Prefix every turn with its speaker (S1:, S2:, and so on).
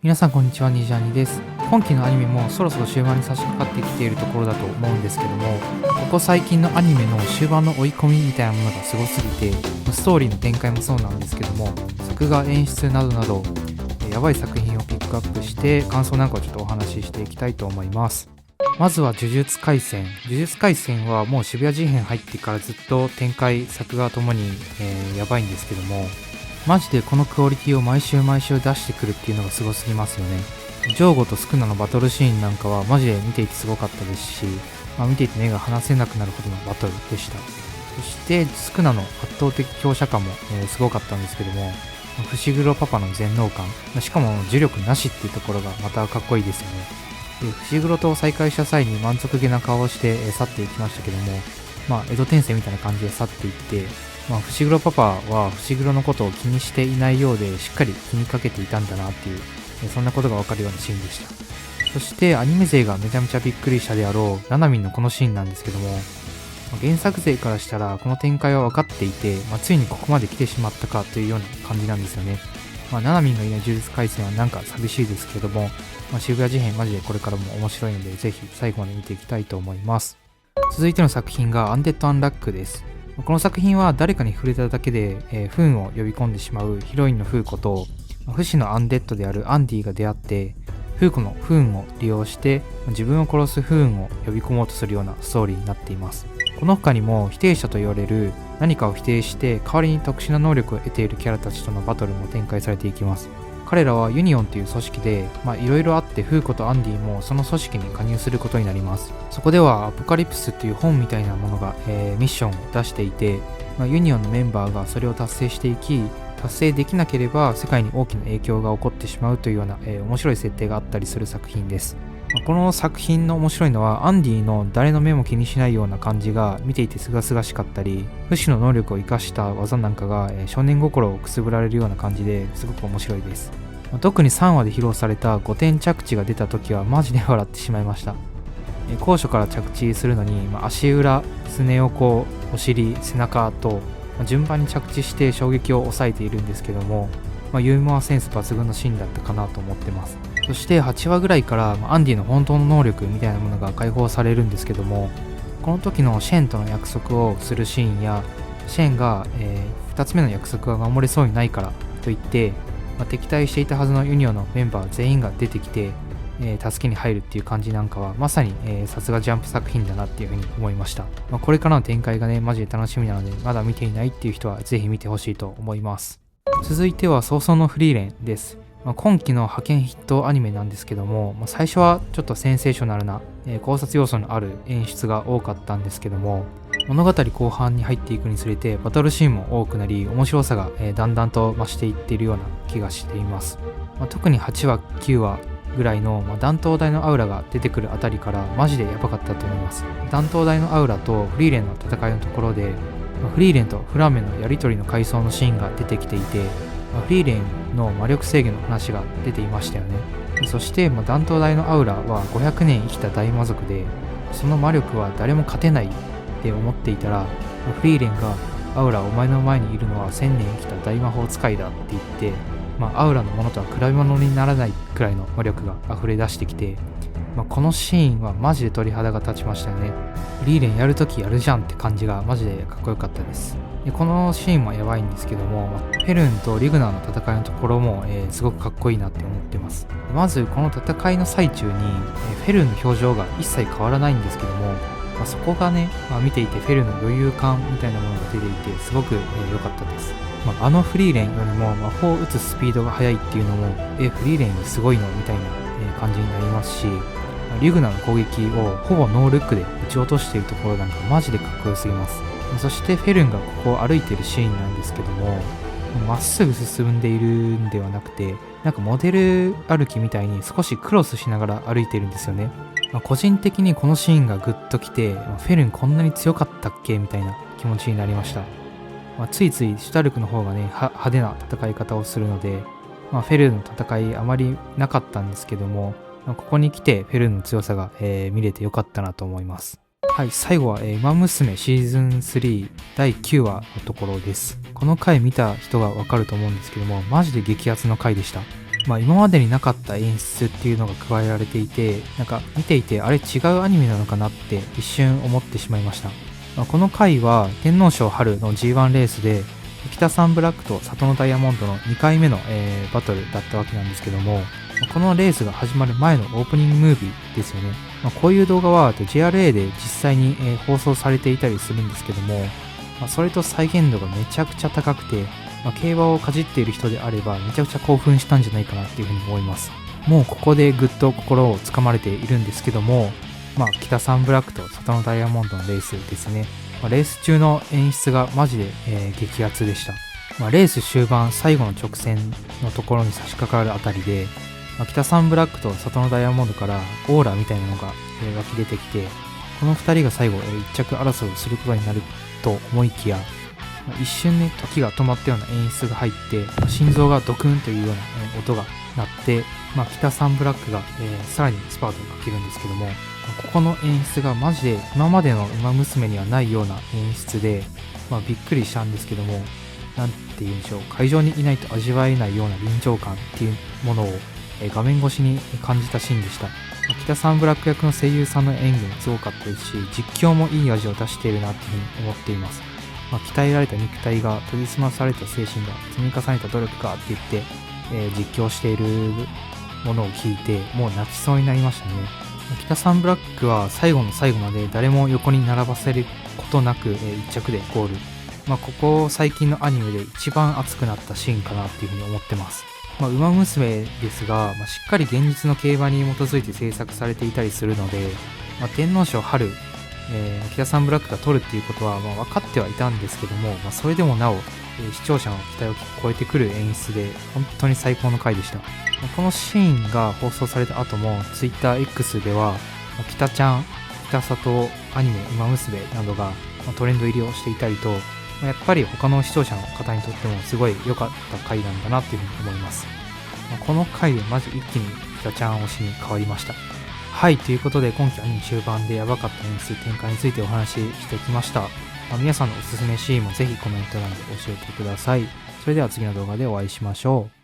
S1: 皆さんこんにちは、にじゃにです。今期のアニメもそろそろ終盤に差し掛かってきているところだと思うんですけども、ここ最近のアニメの終盤の追い込みみたいなものがすごすぎて、ストーリーの展開もそうなんですけども、作画、演出などなど、やばい作品をピックアップして感想なんかをちょっとお話ししていきたいと思います。まずは呪術廻戦。呪術廻戦はもう渋谷事変入ってからずっと展開、作画ともに、やばいんですけども、マジでこのクオリティを毎週毎週出してくるっていうのがすごすぎますよね。ジョーゴとスクナのバトルシーンなんかはマジで見ていてすごかったですし、見ていて目が離せなくなるほどのバトルでした。そしてスクナの圧倒的強者感も、すごかったんですけども、伏黒パパの全能感、しかも呪力なしっていうところがまたかっこいいですよね。で伏黒と再会した際に満足げな顔をして、去っていきましたけども、江戸転生みたいな感じで去っていって、伏黒パパは伏黒のことを気にしていないようでしっかり気にかけていたんだなっていう、そんなことがわかるようなシーンでした。そしてアニメ勢がめちゃめちゃびっくりしたであろうナナミンのこのシーンなんですけども、原作勢からしたらこの展開は分かっていて、ついにここまで来てしまったかというような感じなんですよね。ナナミンがいない呪術廻戦はなんか寂しいですけども、渋谷事変マジでこれからも面白いのでぜひ最後まで見ていきたいと思います。続いての作品がアンデッド・アンラックです。この作品は誰かに触れただけで、不運を呼び込んでしまうヒロインのフーコと不死のアンデッドであるアンディが出会って、フーコの不運を利用して自分を殺す不運を呼び込もうとするようなストーリーになっています。この他にも否定者と言われる何かを否定して代わりに特殊な能力を得ているキャラたちとのバトルも展開されていきます。彼らはユニオンという組織でいろいろあって、フーコとアンディもその組織に加入することになります。そこではアポカリプスという本みたいなものが、ミッションを出していて、ユニオンのメンバーがそれを達成していき、達成できなければ世界に大きな影響が起こってしまうというような、面白い設定があったりする作品です。この作品の面白いのはアンディの誰の目も気にしないような感じが見ていて清々しかったり、不死の能力を生かした技なんかが、少年心をくすぐられるような感じですごく面白いです。特に3話で披露された5点着地が出た時はマジで笑ってしまいました。高所から着地するのに、足裏、すね横、お尻、背中と、順番に着地して衝撃を抑えているんですけども、ユーモアセンス抜群のシーンだったかなと思ってます。そして8話ぐらいからアンディの本当の能力みたいなものが解放されるんですけども、この時のシェンとの約束をするシーンや、シェンが、2つ目の約束が守れそうにないからと言って、敵対していたはずのユニオンのメンバー全員が出てきて、助けに入るっていう感じなんかはまさにさすがジャンプ作品だなっていうふうに思いました。これからの展開がねマジで楽しみなので、まだ見ていないっていう人はぜひ見てほしいと思います。続いては早々のフリーレンです。今期の派遣ヒットアニメなんですけども、最初はちょっとセンセーショナルな、考察要素のある演出が多かったんですけども、物語後半に入っていくにつれてバトルシーンも多くなり、面白さが、だんだんと増していっているような気がしています。特に8話9話ぐらいの、弾頭台のアウラが出てくるあたりからマジでやばかったと思います。弾頭台のアウラとフリーレンの戦いのところで、フリーレンとフラーメンのやり取りの回想のシーンが出てきていて、フリーレンの魔力制御の話が出ていましたよね。そして、弾頭台のアウラは500年生きた大魔族で、その魔力は誰も勝てないって思っていたら、フリーレンがアウラお前の前にいるのは1000年生きた大魔法使いだって言って、アウラのものとは比べ物にならないくらいの魔力が溢れ出してきて、このシーンはマジで鳥肌が立ちましたよね。フリーレンやるときやるじゃんって感じがマジでかっこよかったです。でこのシーンもやばいんですけども、フェルンとリグナーの戦いのところも、すごくかっこいいなって思ってます。まずこの戦いの最中に、フェルンの表情が一切変わらないんですけども、そこがね、見ていてフェルンの余裕感みたいなものが出ていてすごく良かったです。あのフリーレンよりも魔法を打つスピードが速いっていうのもフリーレンすごいのみたいな感じになりますし、リグナの攻撃をほぼノールックで撃ち落としているところなんかマジでかっこよすぎます。そしてフェルンがここを歩いているシーンなんですけども、まっすぐ進んでいるんではなくて、なんかモデル歩きみたいに少しクロスしながら歩いているんですよね。個人的にこのシーンがグッときて、フェルンこんなに強かったっけみたいな気持ちになりました。ついついシュタルクの方がね派手な戦い方をするので、フェルンの戦いあまりなかったんですけども、ここに来てフェルンの強さが、見れてよかったなと思います。はい、最後は、ウマ娘シーズン3第9話のところです。この回見た人がわかると思うんですけども、マジで激アツの回でした。今までになかった演出っていうのが加えられていて、なんか見ていてあれ違うアニメなのかなって一瞬思ってしまいました。この回は天皇賞春の G1 レースで北サンブラックと里のダイヤモンドの2回目の、バトルだったわけなんですけども、このレースが始まる前のオープニングムービーですよね。こういう動画はJRA で実際に、放送されていたりするんですけども、それと再現度がめちゃくちゃ高くて、競馬をかじっている人であればめちゃくちゃ興奮したんじゃないかなっていうふうに思います。もうここでぐっと心をつかまれているんですけども、北サンブラックと里のダイヤモンドのレースですね。レース中の演出がマジで、激アツでした。レース終盤最後の直線のところに差し掛かるあたりで、北サンブラックと里のダイヤモンドからオーラみたいなのが、湧き出てきて、この2人が最後、1着争いをすることになると思いきや、一瞬ね時が止まったような演出が入って、心臓がドクンというような、音が鳴って、北サンブラックが、さらにスパートをかけるんですけども、ここの演出がマジで今までの馬娘にはないような演出で、びっくりしたんですけども、なんて言うんでしょう、会場にいないと味わえないような臨場感っていうものを、画面越しに感じたシーンでした。北サンブラック役の声優さんの演技もすごかったですし、実況もいい味を出しているなっていうふうに思っています。鍛えられた肉体が研ぎ澄まされた精神が積み重ねた努力かって言って、実況しているものを聞いてもう泣きそうになりましたね。北サンブラックは最後の最後まで誰も横に並ばせることなく、1着でゴール。ここ最近のアニメで一番熱くなったシーンかなっていうふうに思ってます。馬娘ですが、しっかり現実の競馬に基づいて制作されていたりするので、天皇賞春、北サンブラックが取るっていうことは分かってはいたんですけども、それでもなお、視聴者の期待を超えてくる演出で本当に最高の回でした。このシーンが放送された後も TwitterX では北ちゃん、北里アニメ馬娘などがトレンド入りをしていたりと、やっぱり他の視聴者の方にとってもすごい良かった回なんだなっていうふうに思います。この回でまず一気に北ちゃん推しに変わりました。はい、ということで今期アニメ終盤でヤバかった演出展開についてお話ししてきました。皆さんのおすすめシーンもぜひコメント欄で教えてください。それでは次の動画でお会いしましょう。